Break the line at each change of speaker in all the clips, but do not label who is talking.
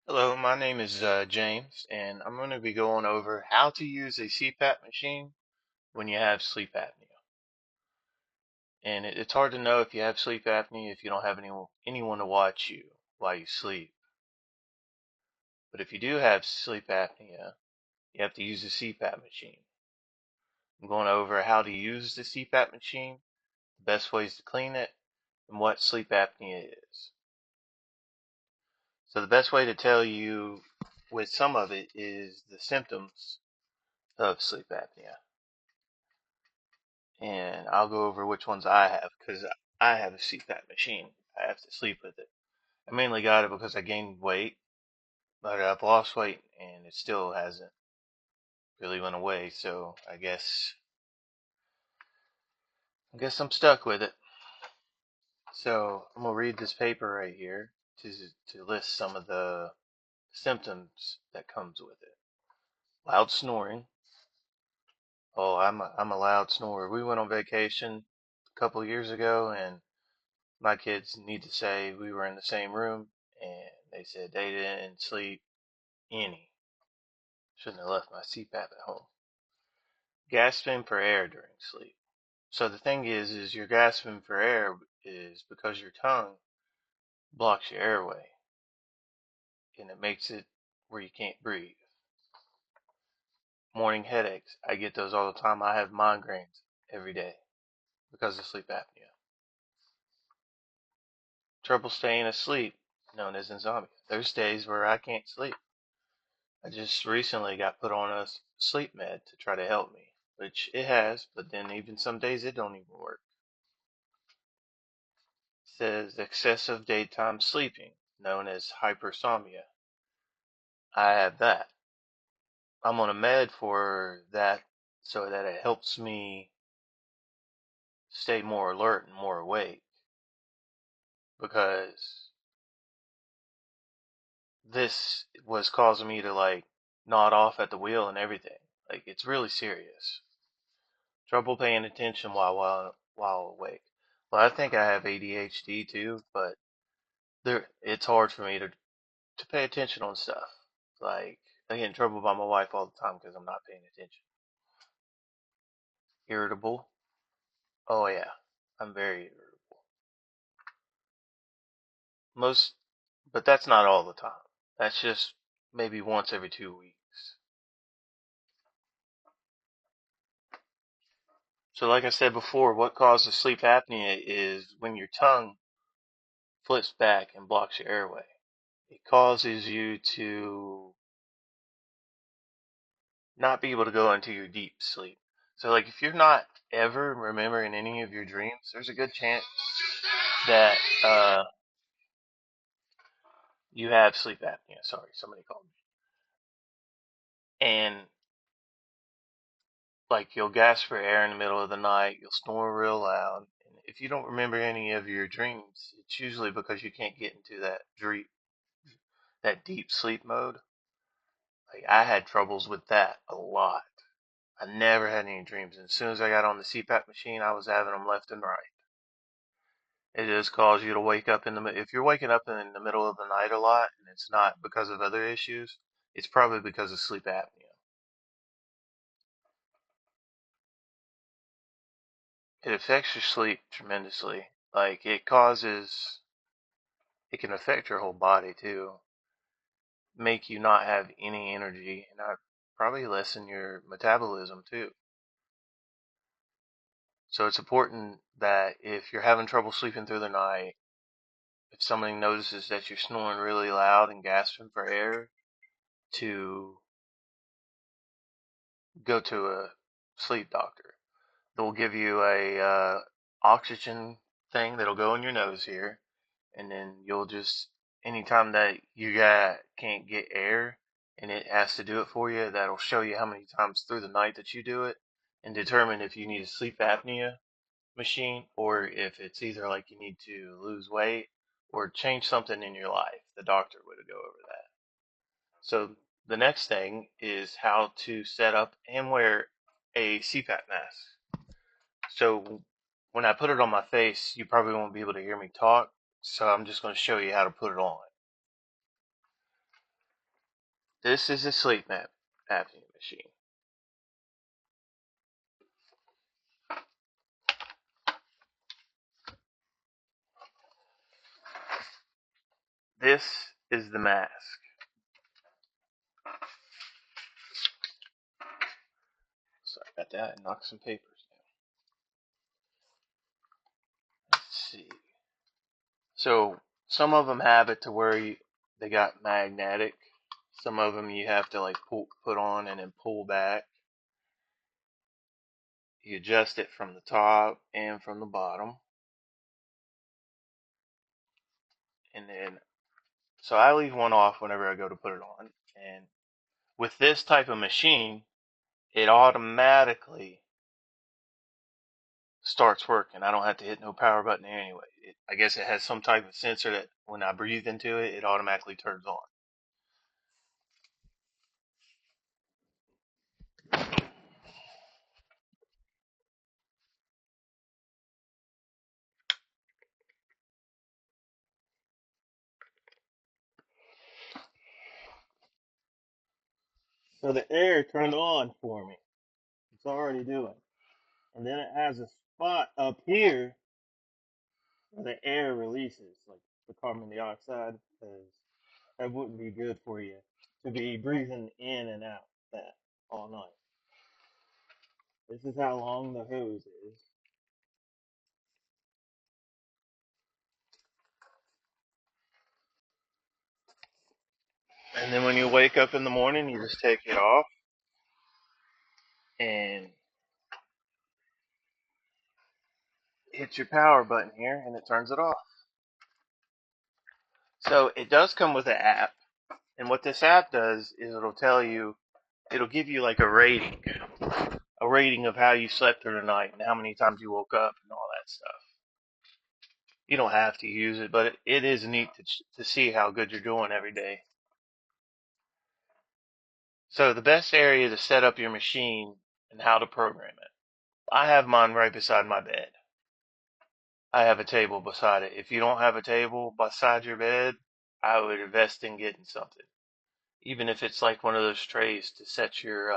Hello, my name is James, and I'm going to be going over how to use a CPAP machine when you have sleep apnea. And it's hard to know if you have sleep apnea if you don't have anyone to watch you while you sleep. But if you do have sleep apnea, you have to use a CPAP machine. I'm going over how to use the CPAP machine, the best ways to clean it, and what sleep apnea is. So the best way to tell you with some of it is the symptoms of sleep apnea. And I'll go over which ones I have because I have a CPAP machine. I have to sleep with it. I mainly got it because I gained weight, but I've lost weight and it still hasn't really went away. So I guess I'm stuck with it. So I'm gonna read this paper right here to list some of the symptoms that comes with it. Loud snoring. Oh, I'm a loud snorer. We went on vacation a couple of years ago, and my kids need to say we were in the same room, and they said they didn't sleep any. Shouldn't have left my CPAP at home. Gasping for air during sleep. So the thing is you're gasping for air is because your tongue blocks your airway, and it makes it where you can't breathe. Morning headaches. I get those all the time. I have migraines every day because of sleep apnea. Trouble staying asleep, known as insomnia. There's days where I can't sleep. I just recently got put on a sleep med to try to help me, which it has, but then even some days it don't even work. It says excessive daytime sleeping, known as hypersomnia. I have that. I'm on a med for that so that it helps me stay more alert and more awake because this was causing me to like nod off at the wheel and everything. Like it's really serious. Trouble paying attention while awake. Well, I think I have ADHD too, but it's hard for me to pay attention on stuff. Like I get in trouble by my wife all the time because I'm not paying attention. Irritable. Oh yeah, I'm very irritable. Most, but that's not all the time. That's just maybe once every 2 weeks. So like I said before, what causes sleep apnea is when your tongue flips back and blocks your airway. It causes you to not be able to go into your deep sleep. So like if you're not ever remembering any of your dreams, there's a good chance that you have sleep apnea. Sorry, somebody called me. And like you'll gasp for air in the middle of the night, you'll snore real loud. And if you don't remember any of your dreams, it's usually because you can't get into that deep sleep mode. Like I had troubles with that a lot. I never had any dreams. And as soon as I got on the CPAP machine, I was having them left and right. It does cause you to wake up if you're waking up in the middle of the night a lot and it's not because of other issues, it's probably because of sleep apnea. It affects your sleep tremendously. Like it can affect your whole body too. Make you not have any energy and probably lessen your metabolism too. So it's important that if you're having trouble sleeping through the night, if somebody notices that you're snoring really loud and gasping for air, to go to a sleep doctor. They'll give you a oxygen thing that'll go in your nose here, and then you'll just anytime that can't get air and it has to do it for you, that'll show you how many times through the night that you do it, and determine if you need a sleep apnea machine or if it's either like you need to lose weight or change something in your life. The doctor would go over that. So the next thing is how to set up and wear a CPAP mask. So when I put it on my face, you probably won't be able to hear me talk. So I'm just going to show you how to put it on. This is a sleep apnea machine. This is the mask. Sorry about that. I knocked some papers down. Let's see. So some of them have it to where they got magnetic. Some of them you have to like put on and then pull back. You adjust it from the top and from the bottom. And then, so I leave one off whenever I go to put it on. And with this type of machine, it automatically starts working. I don't have to hit no power button anyway. I guess it has some type of sensor that when I breathe into it, it automatically turns on. So the air turned on for me. It's already doing. And then it has a spot up here where the air releases, like the carbon dioxide, because that wouldn't be good for you to be breathing in and out that all night. This is how long the hose is. And then when you wake up in the morning, you just take it off and hit your power button here and it turns it off. So it does come with an app. And what this app does is it'll give you like a rating of how you slept through the night and how many times you woke up and all that stuff. You don't have to use it, but it is neat to see how good you're doing every day. So the best area to set up your machine and how to program it. I have mine right beside my bed. I have a table beside it. If you don't have a table beside your bed, I would invest in getting something. Even if it's like one of those trays to set your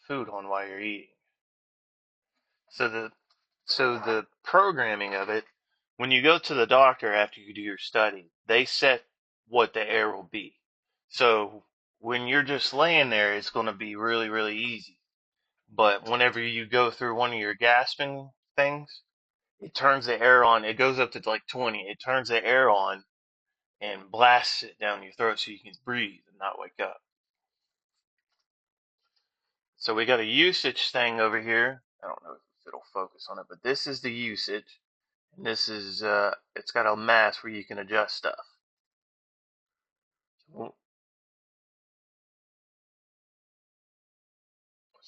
food on while you're eating. So the programming of it, when you go to the doctor after you do your study, they set what the air will be. So when you're just laying there, it's going to be really, really easy. But whenever you go through one of your gasping things, it turns the air on. It goes up to like 20. It turns the air on and blasts it down your throat so you can breathe and not wake up. So we got a usage thing over here. I don't know if it'll focus on it, but this is the usage. And this is, it's got a mask where you can adjust stuff. Let's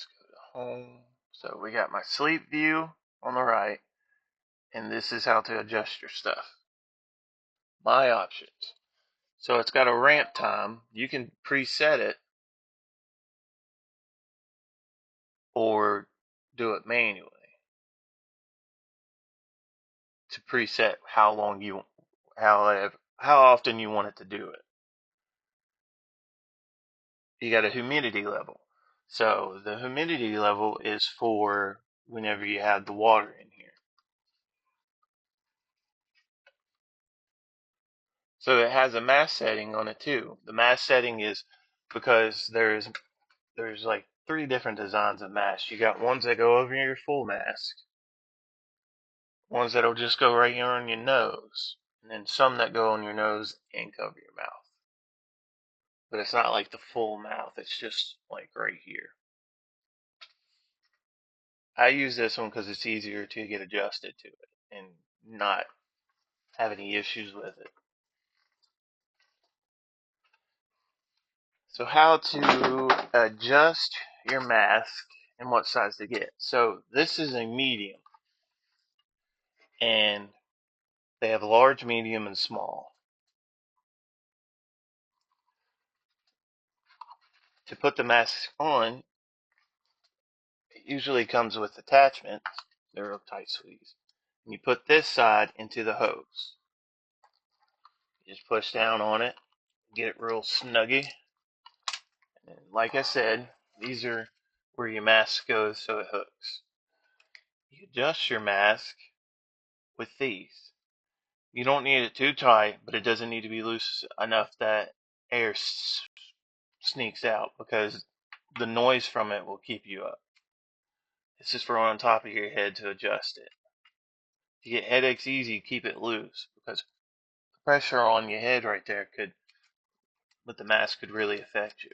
go to home. So we got my sleep view on the right, and this is how to adjust your stuff. My options. So it's got a ramp time. You can preset it or do it manually to preset how often you want it to do it. You got a humidity level. So the humidity level is for whenever you have the water in here. So it has a mask setting on it too. The mask setting is because there's like 3 different designs of masks. You got ones that go over your full mask, ones that'll just go right here on your nose, and then some that go on your nose and cover your mouth. But it's not like the full mouth, it's just like right here. I use this one because it's easier to get adjusted to it and not have any issues with it. So how to adjust your mask and what size to get. So this is a medium, and they have large, medium, and small. To put the mask on, it usually comes with attachments. They're a tight squeeze. And you put this side into the hose. You just push down on it, get it real snuggy. And like I said, these are where your mask goes so it hooks. You adjust your mask with these. You don't need it too tight, but it doesn't need to be loose enough that air sneaks out, because the noise from it will keep you up. This is for on top of your head to adjust it. If you get headaches easy, keep it loose, because the pressure on your head right there could, with the mask, could really affect you.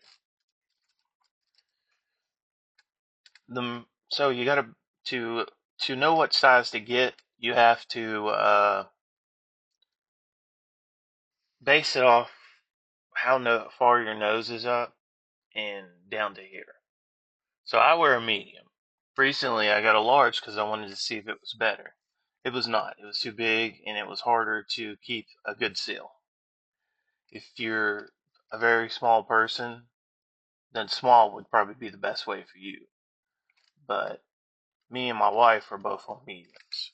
So you got to know what size to get. You have to base it off how far your nose is up and down to here. So I wear a medium. Recently I got a large because I wanted to see if it was better. It was not. It was too big and it was harder to keep a good seal. If you're a very small person, then small would probably be the best way for you. But me and my wife are both on mediums.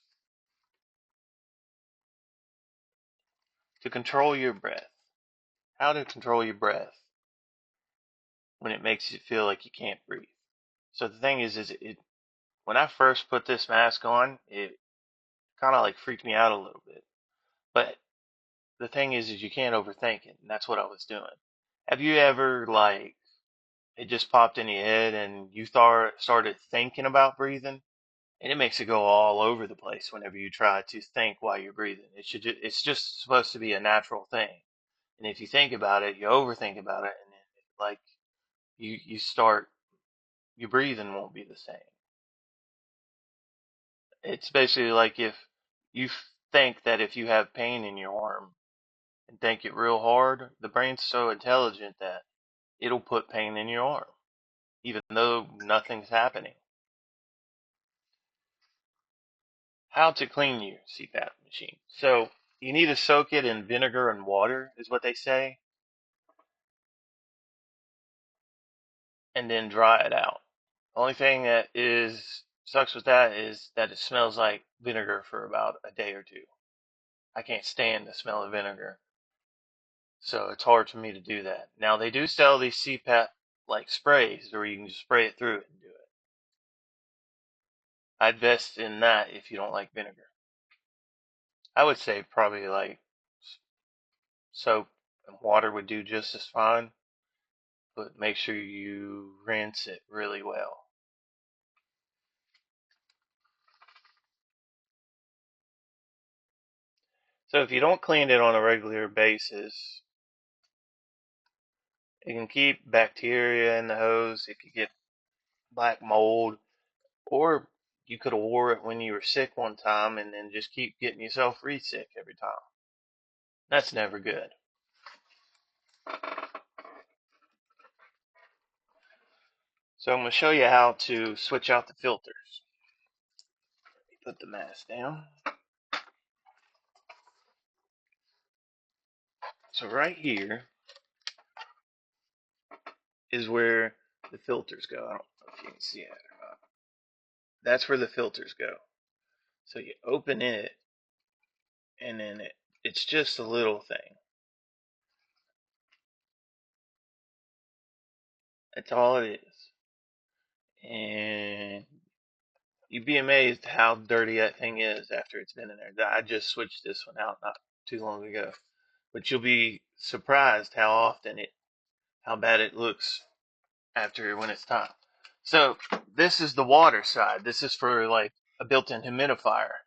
To control your breath. How to control your breath when it makes you feel like you can't breathe. So the thing is when I first put this mask on, it kind of like freaked me out a little bit. But the thing is you can't overthink it, and that's what I was doing. Have you ever, like, it just popped in your head and you started thinking about breathing? And it makes it go all over the place whenever you try to think while you're breathing. It's just supposed to be a natural thing. And if you think about it, you overthink about it, and then, like, you start, your breathing won't be the same. It's basically like if you think that if you have pain in your arm and think it real hard, the brain's so intelligent that it'll put pain in your arm, even though nothing's happening. How to clean your cpap machine. So you need to soak it in vinegar and water, is what they say, and then dry it out. The only thing that sucks with that is that it smells like vinegar for about a day or two. I can't stand the smell of vinegar, so it's hard for me to do that. Now they do sell these cpap like sprays where you can just spray it through it and do it. I'd invest in that if you don't like vinegar. I would say probably like soap and water would do just as fine, but make sure you rinse it really well. So if you don't clean it on a regular basis, it can keep bacteria in the hose. It could get black mold, or you could have wore it when you were sick one time and then just keep getting yourself re-sick every time. That's never good. So I'm going to show you how to switch out the filters. Put the mask down. So right here is where the filters go. I don't know if you can see it or not. That's where the filters go. So you open it, and then it's just a little thing. That's all it is. And you'd be amazed how dirty that thing is after it's been in there. I just switched this one out not too long ago. But you'll be surprised how bad it looks after when it's time. So this is the water side. This is for like a built-in humidifier.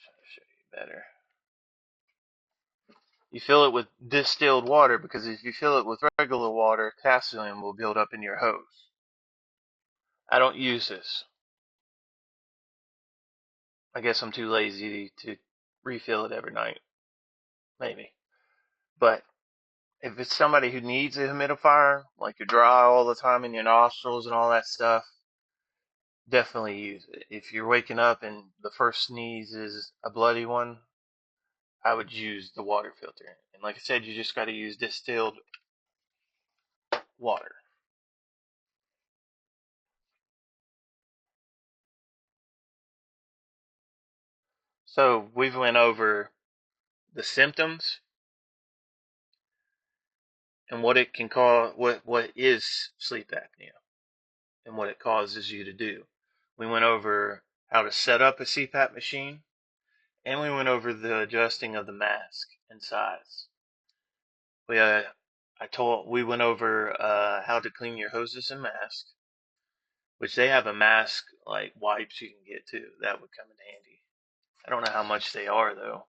Try to show you better. You fill it with distilled water, because if you fill it with regular water, calcium will build up in your hose. I don't use this. I guess I'm too lazy to refill it every night. Maybe. But if it's somebody who needs a humidifier, like you're dry all the time in your nostrils and all that stuff, definitely use it. If you're waking up and the first sneeze is a bloody one, I would use the water filter. And like I said, you just got to use distilled water. So we've went over the symptoms and what it can cause, what is sleep apnea and what it causes you to do. We went over how to set up a CPAP machine, and we went over the adjusting of the mask and size. We went over how to clean your hoses and mask, which they have a mask like wipes you can get too. That would come in handy. I don't know how much they are though.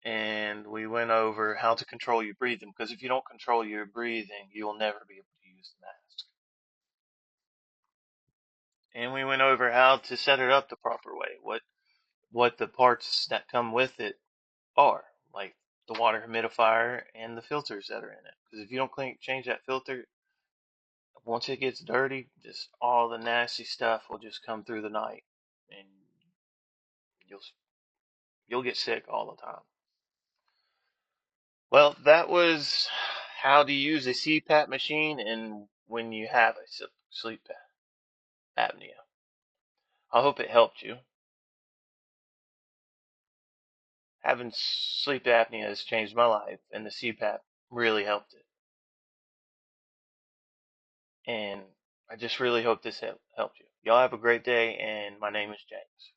And we went over how to control your breathing, because if you don't control your breathing, you'll never be able to use the mask. And we went over how to set it up the proper way, what the parts that come with it are, like the water humidifier and the filters that are in it. Because if you don't change that filter, once it gets dirty, just all the nasty stuff will just come through the night, and you'll you'll get sick all the time. Well, that was how to use a CPAP machine and when you have a sleep apnea. I hope it helped you. Having sleep apnea has changed my life, and the CPAP really helped it. And I just really hope this helped you. Y'all have a great day, and my name is James.